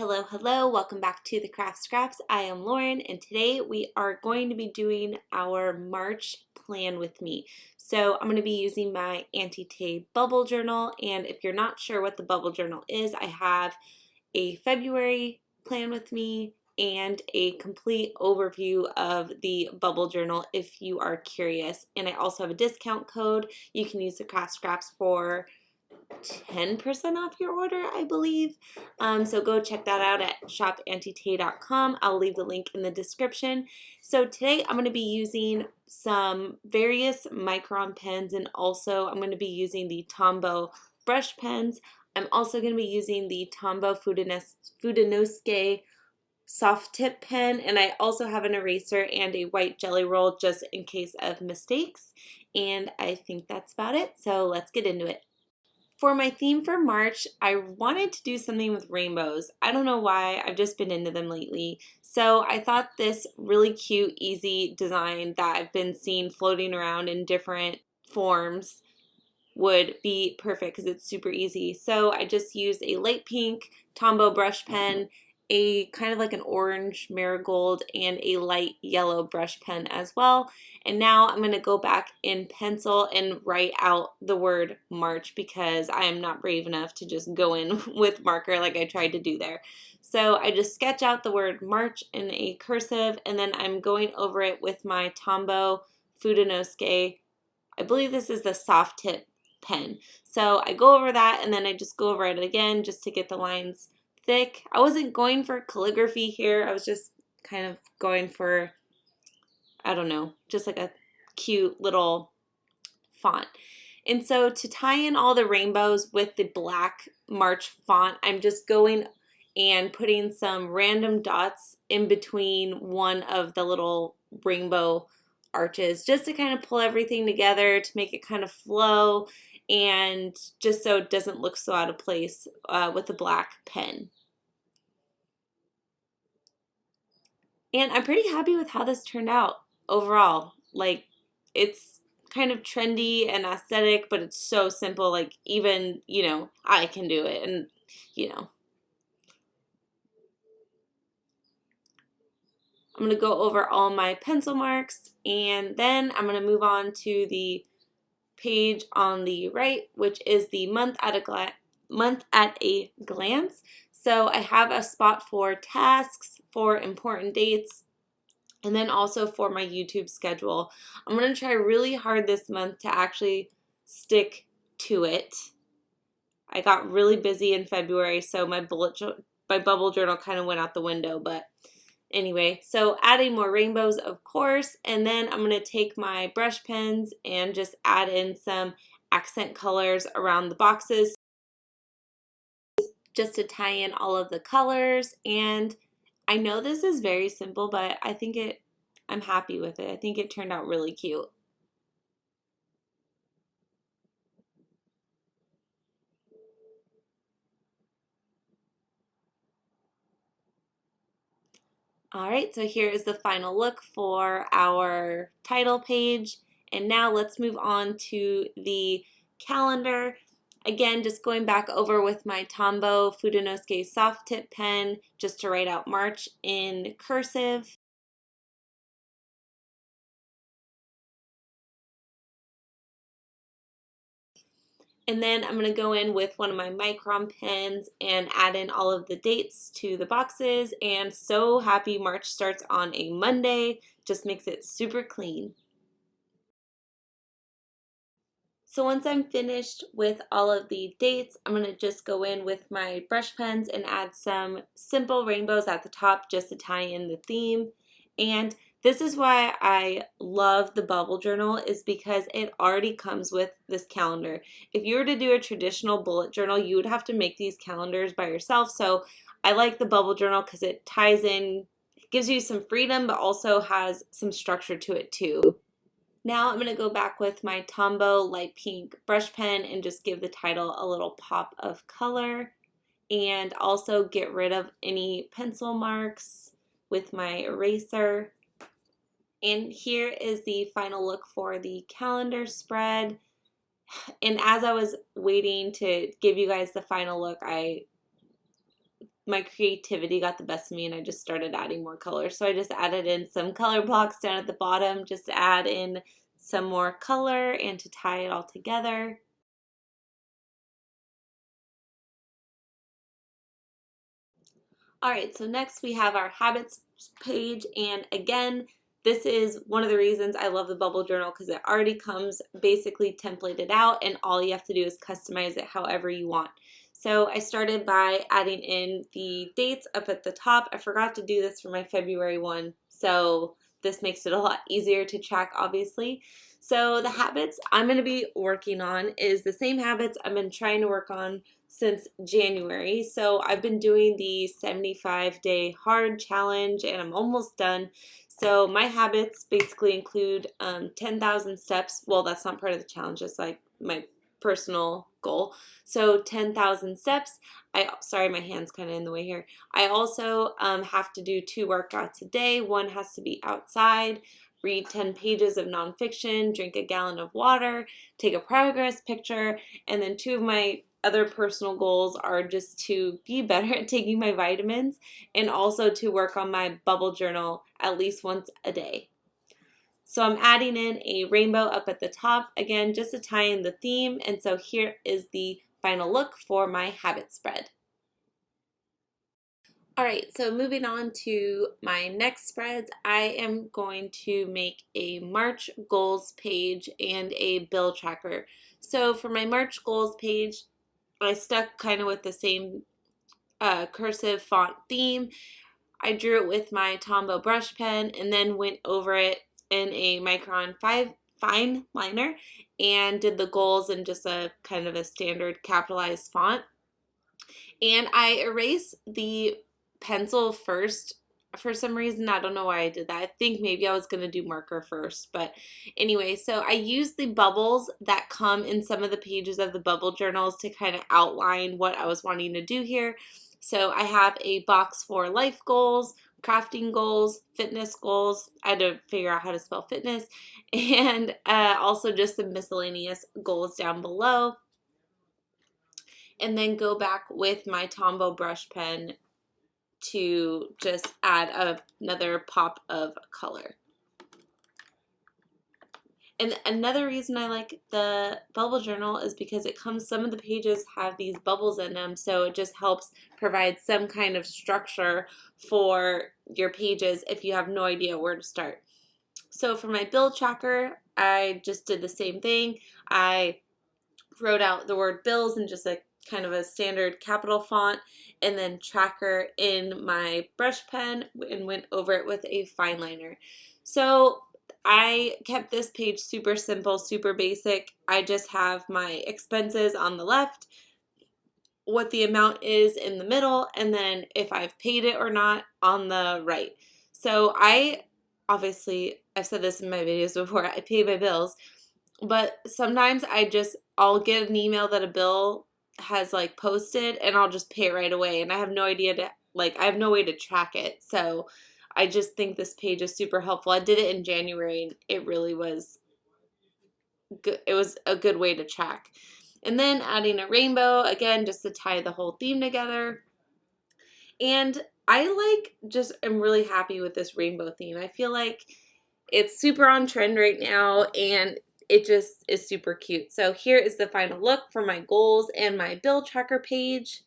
Hello, hello, welcome back to the Craft Scraps. I am Lauren, and today we are going to be doing our March plan with me. So I'm going to be using my Auntie Tay bubble journal, and if you're not sure what the bubble journal is, I have a February plan with me and a complete overview of the bubble journal if you are curious. And I also have a discount code. You can use the Craft Scraps for 10% off your order, I believe. So go check that out at shopantietay.com. I'll leave the link in the description. So today I'm going to be using some various micron pens, and also I'm going to be using the Tombow brush pens. I'm also going to be using the Tombow Fudenosuke soft tip pen, and I also have an eraser and a white jelly roll just in case of mistakes. And I think that's about it. So let's get into it. For my theme for March, I wanted to do something with rainbows. I don't know why, I've just been into them lately. So I thought this really cute, easy design that I've been seeing floating around in different forms would be perfect because it's super easy. So I just used a light pink Tombow brush pen, a kind of like an orange marigold, and a light yellow brush pen as well. And now I'm going to go back in pencil and write out the word March because I am not brave enough to just go in with marker like I tried to do there. So I just sketch out the word March in a cursive, and then I'm going over it with my Tombow Fudenosuke. I believe this is the soft tip pen. So I go over that, and then I just go over it again just to get the lines thick. I wasn't going for calligraphy here. I was just kind of going for, I don't know, just like a cute little font. And so to tie in all the rainbows with the black March font, I'm just going and putting some random dots in between one of the little rainbow arches just to kind of pull everything together to make it kind of flow, and just so it doesn't look so out of place with the black pen. And I'm pretty happy with how this turned out overall. Like, it's kind of trendy and aesthetic, but it's so simple. Like, even, I can do it. And, I'm going to go over all my pencil marks, and then I'm going to move on to the page on the right, which is the month at a glance. So I have a spot for tasks, for important dates, and then also for my YouTube schedule. I'm going to try really hard this month to actually stick to it. I got really busy in February, so my bubble journal kind of went out the window, but anyway, so adding more rainbows, of course, and then I'm going to take my brush pens and just add in some accent colors around the boxes just to tie in all of the colors. And I know this is very simple, but I'm happy with it. I think it turned out really cute. All right, so here is the final look for our title page. And now let's move on to the calendar. Again, just going back over with my Tombow Fudenosuke soft tip pen just to write out March in cursive. And then I'm going to go in with one of my micron pens and add in all of the dates to the boxes. And so happy March starts on a Monday. Just makes it super clean. So once I'm finished with all of the dates, I'm going to just go in with my brush pens and add some simple rainbows at the top just to tie in the theme. And this is why I love the bubble journal, is because it already comes with this calendar. If you were to do a traditional bullet journal, you would have to make these calendars by yourself. So I like the bubble journal because it ties in, gives you some freedom, but also has some structure to it too. Now I'm going to go back with my Tombow light pink brush pen and just give the title a little pop of color, and also get rid of any pencil marks with my eraser. And here is the final look for the calendar spread. And as I was waiting to give you guys the final look, I my creativity got the best of me and I just started adding more color. So I just added in some color blocks down at the bottom just to add in some more color and to tie it all together. All right, so next we have our habits page, and again, this is one of the reasons I love the bubble journal because it already comes basically templated out and all you have to do is customize it however you want. So I started by adding in the dates up at the top. I forgot to do this for my February one, so this makes it a lot easier to track, obviously. So the habits I'm going to be working on is the same habits I've been trying to work on since January. So I've been doing the 75-day hard challenge and I'm almost done. So my habits basically include 10,000 steps. Well, that's not part of the challenge, it's like my personal goal. So 10,000 steps. Sorry, my hand's kind of in the way here. I also have to do 2 workouts a day. One has to be outside, read 10 pages of nonfiction, drink a gallon of water, take a progress picture, and then 2 of my other personal goals are just to be better at taking my vitamins and also to work on my bubble journal at least once a day. So I'm adding in a rainbow up at the top, again, just to tie in the theme. And so here is the final look for my habit spread. All right, so moving on to my next spreads, I am going to make a March goals page and a bill tracker. So for my March goals page, I stuck kind of with the same cursive font theme. I drew it with my Tombow brush pen and then went over it in a Micron 5 fine liner and did the goals in just a kind of a standard capitalized font. And I erased the pencil first for some reason. I don't know why I did that. I think maybe I was going to do marker first. But anyway, so I used the bubbles that come in some of the pages of the bubble journals to kind of outline what I was wanting to do here. So I have a box for life goals, crafting goals, fitness goals. I had to figure out how to spell fitness. And also just some miscellaneous goals down below. And then go back with my Tombow brush pen to just add another pop of color. And another reason I like the bubble journal is because some of the pages have these bubbles in them, so it just helps provide some kind of structure for your pages if you have no idea where to start. So for my bill tracker, I just did the same thing. I wrote out the word bills in just a kind of a standard capital font and then tracker in my brush pen and went over it with a fine liner. So I kept this page super simple, super basic. I just have my expenses on the left, what the amount is in the middle, and then if I've paid it or not on the right. So I've said this in my videos before, I pay my bills, but sometimes I'll get an email that a bill has like posted and I'll just pay it right away and I have no idea I have no way to track it. So I just think this page is super helpful. I did it in January and it really was good. It was a good way to track. And then adding a rainbow, again, just to tie the whole theme together. And I am really happy with this rainbow theme. I feel like it's super on trend right now and it just is super cute. So here is the final look for my goals and my bill tracker page.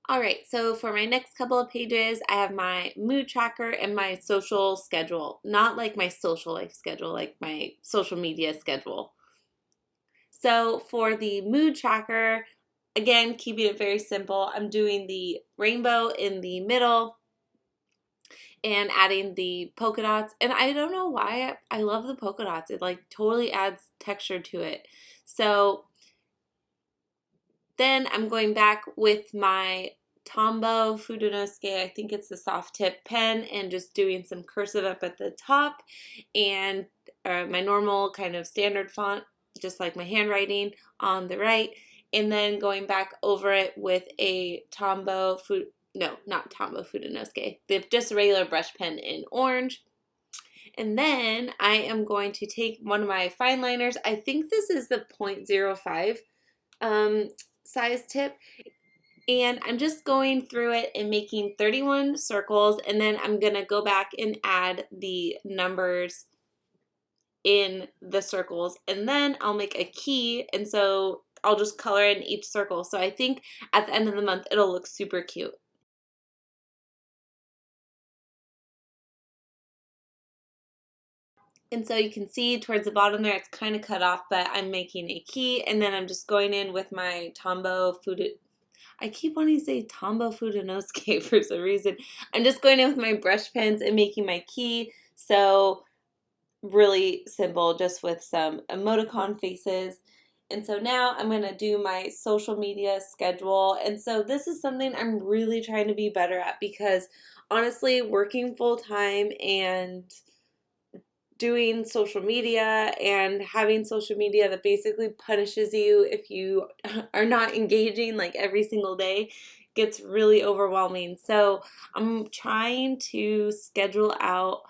All right, so for my next couple of pages, I have my mood tracker and my social schedule. Not like my social life schedule, like my social media schedule. So for the mood tracker, again, keeping it very simple, I'm doing the rainbow in the middle and adding the polka dots. And I don't know why I love the polka dots. It like totally adds texture to it. So then I'm going back with my Tombow Fudenosuke, I think it's the soft tip pen, and just doing some cursive up at the top and my normal kind of standard font, just like my handwriting on the right, and then going back over it with a not Tombow Fudenosuke, just a regular brush pen in orange. And then I am going to take one of my fine liners. I think this is the 0.05 size tip. And I'm just going through it and making 31 circles, and then I'm gonna go back and add the numbers in the circles, and then I'll make a key, and so I'll just color in each circle. So I think at the end of the month it'll look super cute. And so you can see towards the bottom there, it's kind of cut off, but I'm making a key, and then I'm just going in with my Tombow food. I keep wanting to say Tombow Fudenosuke for some reason. I'm just going in with my brush pens and making my key. So really simple, just with some emoticon faces. And so now I'm going to do my social media schedule. And so this is something I'm really trying to be better at, because honestly, working full time and doing social media and having social media that basically punishes you if you are not engaging like every single day gets really overwhelming. So I'm trying to schedule out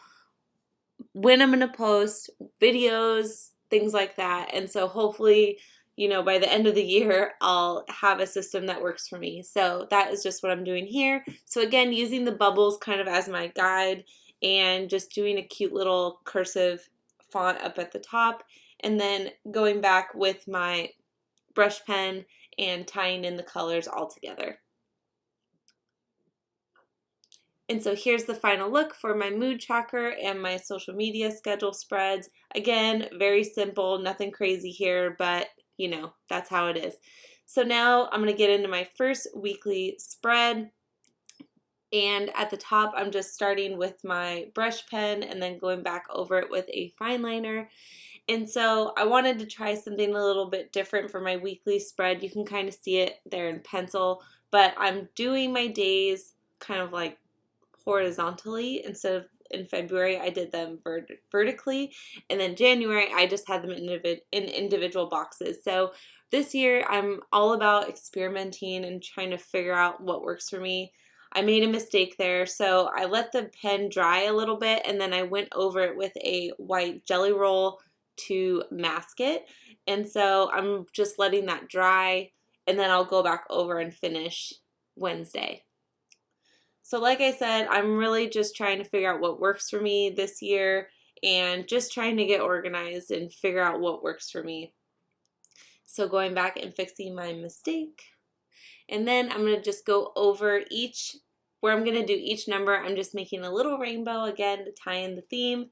when I'm going to post videos, things like that. And so hopefully, by the end of the year, I'll have a system that works for me. So that is just what I'm doing here. So again, using the bubbles kind of as my guide, and just doing a cute little cursive font up at the top, and then going back with my brush pen and tying in the colors all together. And so here's the final look for my mood tracker and my social media schedule spreads. Again, very simple, nothing crazy here, but that's how it is. So now I'm going to get into my first weekly spread. And at the top, I'm just starting with my brush pen and then going back over it with a fine liner. And so I wanted to try something a little bit different for my weekly spread. You can kind of see it there in pencil, but I'm doing my days kind of like horizontally. Instead of in February, I did them vertically, and then January, I just had them in individual boxes. So this year, I'm all about experimenting and trying to figure out what works for me. I made a mistake there, so I let the pen dry a little bit, and then I went over it with a white jelly roll to mask it. And so I'm just letting that dry, and then I'll go back over and finish Wednesday. So like I said, I'm really just trying to figure out what works for me this year, and just trying to get organized and figure out what works for me. So going back and fixing my mistake. And then I'm going to just go over where I'm going to do each number. I'm just making a little rainbow again to tie in the theme.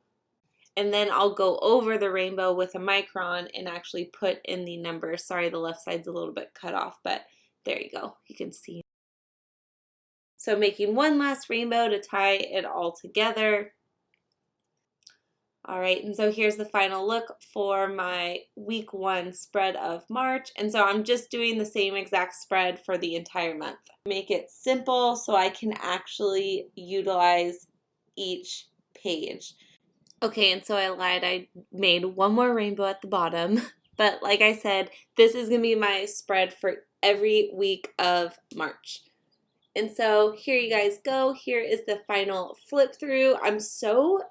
And then I'll go over the rainbow with a micron and actually put in the numbers. Sorry, the left side's a little bit cut off, but there you go. You can see. So making one last rainbow to tie it all together. All right, and so here's the final look for my week 1 spread of March. And so I'm just doing the same exact spread for the entire month. Make it simple so I can actually utilize each page. Okay, and so I lied. I made one more rainbow at the bottom. But like I said, this is going to be my spread for every week of March. And so here you guys go. Here is the final flip through. I'm so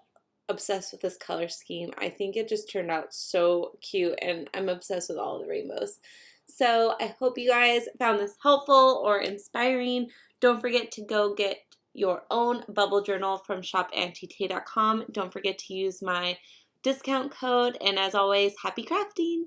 obsessed with this color scheme. I think it just turned out so cute, and I'm obsessed with all the rainbows. So I hope you guys found this helpful or inspiring. Don't forget to go get your own bubble journal from shopauntietay.com. Don't forget to use my discount code, and as always, happy crafting!